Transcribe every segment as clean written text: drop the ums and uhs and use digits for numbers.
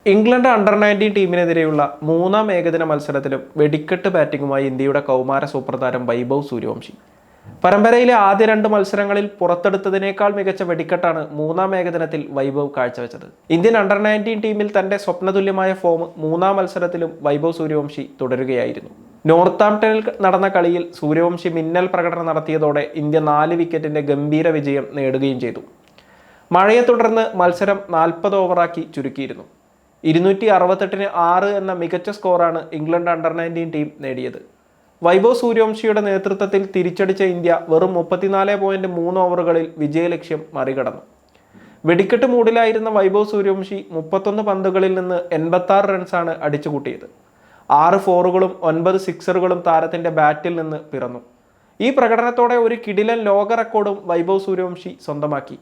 England under-19 ടീമിനെതിരെയുള്ള മൂന്നാം ഏകദിന മത്സരത്തിലും വെടിക്കെട്ട് ബാറ്റിംഗുമായി ഇന്ത്യയുടെ കൗമാര സൂപ്പർതാരം വൈഭവ് സൂര്യവംശി. പരമ്പരയിലെ ആദ്യ 2 മത്സരങ്ങളിൽ പുറത്തെടുത്തതിനേക്കാൾ മികച്ച വെടിക്കെട്ടാണ് മൂന്നാം ഏകദിനത്തിൽ വൈഭവ് കാഴ്ചവെച്ചത്. ഇന്ത്യൻ അണ്ടർ-19 ടീമിൽ തന്റെ സ്വപ്നതുല്യമായ ഫോം മൂന്നാം മത്സരത്തിലും വൈഭവ് സൂര്യവംശി തുടരുകയായിരുന്നു. നോർത്താംപ്ടണിൽ നടന്ന കളിയിൽ സൂര്യവംശി മിന്നൽ പ്രകടനം നടത്തിയതോടെ ഇന്ത്യ 4 വിക്കറ്റിന്റെ ഗംഭീര വിജയം നേടുകയും ചെയ്തു. മഴയെ തുടർന്ന് മത്സരം 40 ഓവറാക്കി ചുരുക്കിയിരുന്നു. 268-ന് 6 എന്ന മികച്ച സ്കോറാണ് ഇംഗ്ലണ്ട് അണ്ടർ-19 ടീം നേടിയത്. വൈഭവ് സൂര്യവംശിയുടെ നേതൃത്വത്തിൽ തിരിച്ചടിച്ച ഇന്ത്യ വെറും 34.3 ഓവറുകളിൽ വിജയലക്ഷ്യം മറികടന്നു. വെടിക്കെട്ട് മൂഡിലായിരുന്ന വൈഭവ് സൂര്യവംശി 31 പന്തുകളിൽ നിന്ന് 86 റൺസാണ് അടിച്ചുകൂട്ടിയത്. 6 ഫോറുകളും 9 സിക്സറുകളും താരത്തിന്റെ ബാറ്റിൽ നിന്ന് പിറന്നു. ഈ പ്രകടനത്തോടെ ഒരു കിടിലൻ ലോക റെക്കോർഡും വൈഭവ് സൂര്യവംശി സ്വന്തമാക്കി.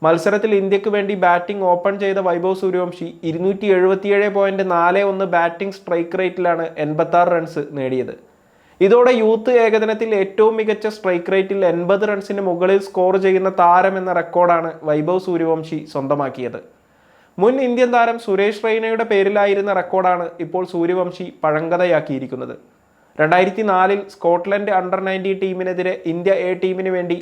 മത്സരത്തിൽ ഇന്ത്യക്ക് വേണ്ടി ബാറ്റിംഗ് ഓപ്പൺ ചെയ്ത വൈഭവ് സൂര്യവംശി 277.41 ബാറ്റിംഗ് സ്ട്രൈക്ക് റേറ്റിലാണ് 86 റൺസ് നേടിയത്. ഇതോടെ യൂത്ത് ഏകദിനത്തിൽ ഏറ്റവും മികച്ച സ്ട്രൈക്ക് റേറ്റിൽ 80 റൺസിന് മുകളിൽ സ്കോർ ചെയ്യുന്ന താരം എന്ന റെക്കോർഡാണ് വൈഭവ് സൂര്യവംശി സ്വന്തമാക്കിയത്. മുൻ ഇന്ത്യൻ താരം സുരേഷ് റെയ്നയുടെ പേരിലായിരുന്ന റെക്കോർഡാണ് ഇപ്പോൾ Suryavanshi പഴങ്കഥയാക്കിയിരിക്കുന്നത്. 2004-ൽ Scotland under-19 ടീമിനെതിരെ India A ടീമിന് വേണ്ടി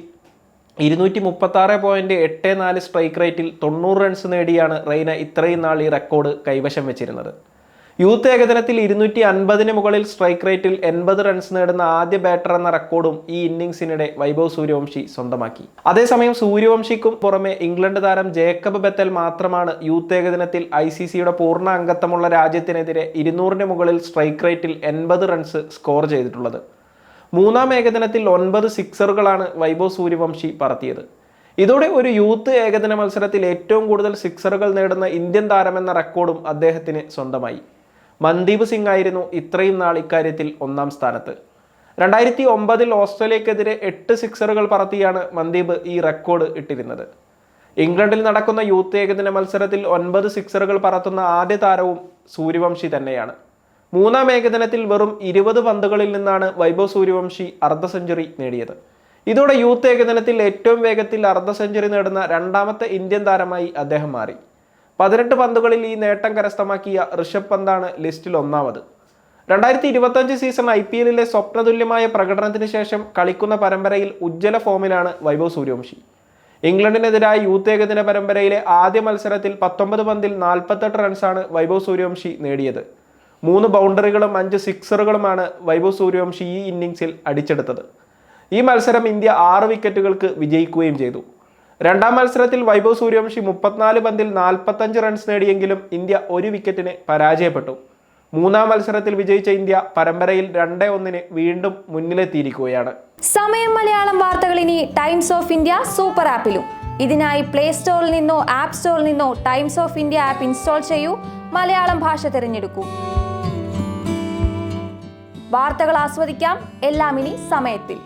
236.84 സ്ട്രൈക്ക് റേറ്റിൽ 90 റൺസ് നേടിയാണ് റെയ്ന ഇത്രയും നാൾ ഈ റെക്കോർഡ് കൈവശം വെച്ചിരുന്നത്. യൂത്ത് ഏകദിനത്തിൽ 250-ന് മുകളിൽ സ്ട്രൈക്ക് റേറ്റിൽ 80 റൺസ് നേടുന്ന ആദ്യ ബാറ്റർ എന്ന റെക്കോർഡും ഈ ഇന്നിംഗ്സിനിടെ വൈഭവ് സൂര്യവംശി സ്വന്തമാക്കി. അതേസമയം സൂര്യവംശിക്കും പുറമെ ഇംഗ്ലണ്ട് താരം ജേക്കബ് ബെത്തൽ മാത്രമാണ് യൂത്ത് ഏകദിനത്തിൽ ICCയുടെ പൂർണ്ണ അംഗത്വമുള്ള രാജ്യത്തിനെതിരെ 200-ന് മുകളിൽ സ്ട്രൈക്ക് റേറ്റിൽ 80 റൺസ് സ്കോർ ചെയ്തിട്ടുള്ളത്. മൂന്നാം ഏകദിനത്തിൽ 9 സിക്സറുകളാണ് വൈഭവ് സൂര്യവംശി പറത്തിയത്. ഇതോടെ ഒരു യൂത്ത് ഏകദിന മത്സരത്തിൽ ഏറ്റവും കൂടുതൽ സിക്സറുകൾ നേടുന്ന ഇന്ത്യൻ താരമെന്ന റെക്കോർഡും അദ്ദേഹത്തിന് സ്വന്തമായി. മന്ദീപ് സിംഗ് ആയിരുന്നു ഇത്രയും നാൾ ഇക്കാര്യത്തിൽ 1-ാം സ്ഥാനത്ത്. 2009-ൽ ഓസ്ട്രേലിയക്കെതിരെ 8 സിക്സറുകൾ പറത്തിയാണ് മന്ദീപ് ഈ റെക്കോർഡ് ഇട്ടിരുന്നത്. ഇംഗ്ലണ്ടിൽ നടക്കുന്ന യൂത്ത് ഏകദിന മത്സരത്തിൽ 9 സിക്സറുകൾ പറത്തുന്ന ആദ്യ താരവും സൂര്യവംശി തന്നെയാണ്. മൂന്നാം ഏകദിനത്തിൽ വെറും 20 പന്തുകളിൽ നിന്നാണ് വൈഭവ് സൂര്യവംശി അർദ്ധ സെഞ്ചുറി നേടിയത്. ഇതോടെ യൂത്ത് ഏകദിനത്തിൽ ഏറ്റവും വേഗത്തിൽ അർദ്ധ സെഞ്ചുറി നേടുന്ന 2ാമത്തെ ഇന്ത്യൻ താരമായി അദ്ദേഹം മാറി. 18 പന്തുകളിൽ ഈ നേട്ടം കരസ്ഥമാക്കിയ ഋഷഭ് പന്താണ് ലിസ്റ്റിൽ 1-ാമത്. 2025 സീസൺ IPLലെ സ്വപ്നതുല്യമായ പ്രകടനത്തിന് ശേഷം കളിക്കുന്ന പരമ്പരയിൽ ഉജ്ജ്വല ഫോമിലാണ് വൈഭവ് സൂര്യവംശി. ഇംഗ്ലണ്ടിനെതിരായ യൂത്ത് ഏകദിന പരമ്പരയിലെ ആദ്യ മത്സരത്തിൽ 19 പന്തിൽ 48 റൺസാണ് വൈഭവ് സൂര്യവംശി നേടിയത്. 3 ബൗണ്ടറികളും 5 സിക്സറുകളുമാണ് വൈഭവ് സൂര്യവംശി ഈ ഇന്നിംഗ്സിൽ അടിച്ചെടുത്തത്. ഈ മത്സരം ഇന്ത്യ 6 വിക്കറ്റുകൾക്ക് വിജയിക്കുകയും ചെയ്തു. 2ാം മത്സരത്തിൽ വൈഭവ് സൂര്യവംശി 34 പന്തിൽ 45 റൺസ് നേടിയെങ്കിലും ഇന്ത്യ 1 വിക്കറ്റിന് പരാജയപ്പെട്ടു. 3ാം മത്സരത്തിൽ വിജയിച്ച ഇന്ത്യ പരമ്പരയിൽ 2-1-ന് വീണ്ടും മുന്നിലെത്തിയിരിക്കുകയാണ്. സമയം മലയാളം വാർത്തകൾ ഇനി ടൈംസ് ഓഫ് ഇന്ത്യ സൂപ്പർ ആപ്പിലും. ഇതിനായി പ്ലേ സ്റ്റോറിൽ നിന്നോ ആപ്പ് സ്റ്റോറിൽ നിന്നോ times of India app install ചെയ്യൂ. മലയാളം ഭാഷ തിരഞ്ഞെടുക്കൂ. വാർത്തകൾ ആസ്വദിക്കാം. എല്ലാം ഇനി സമയത്തിൽ.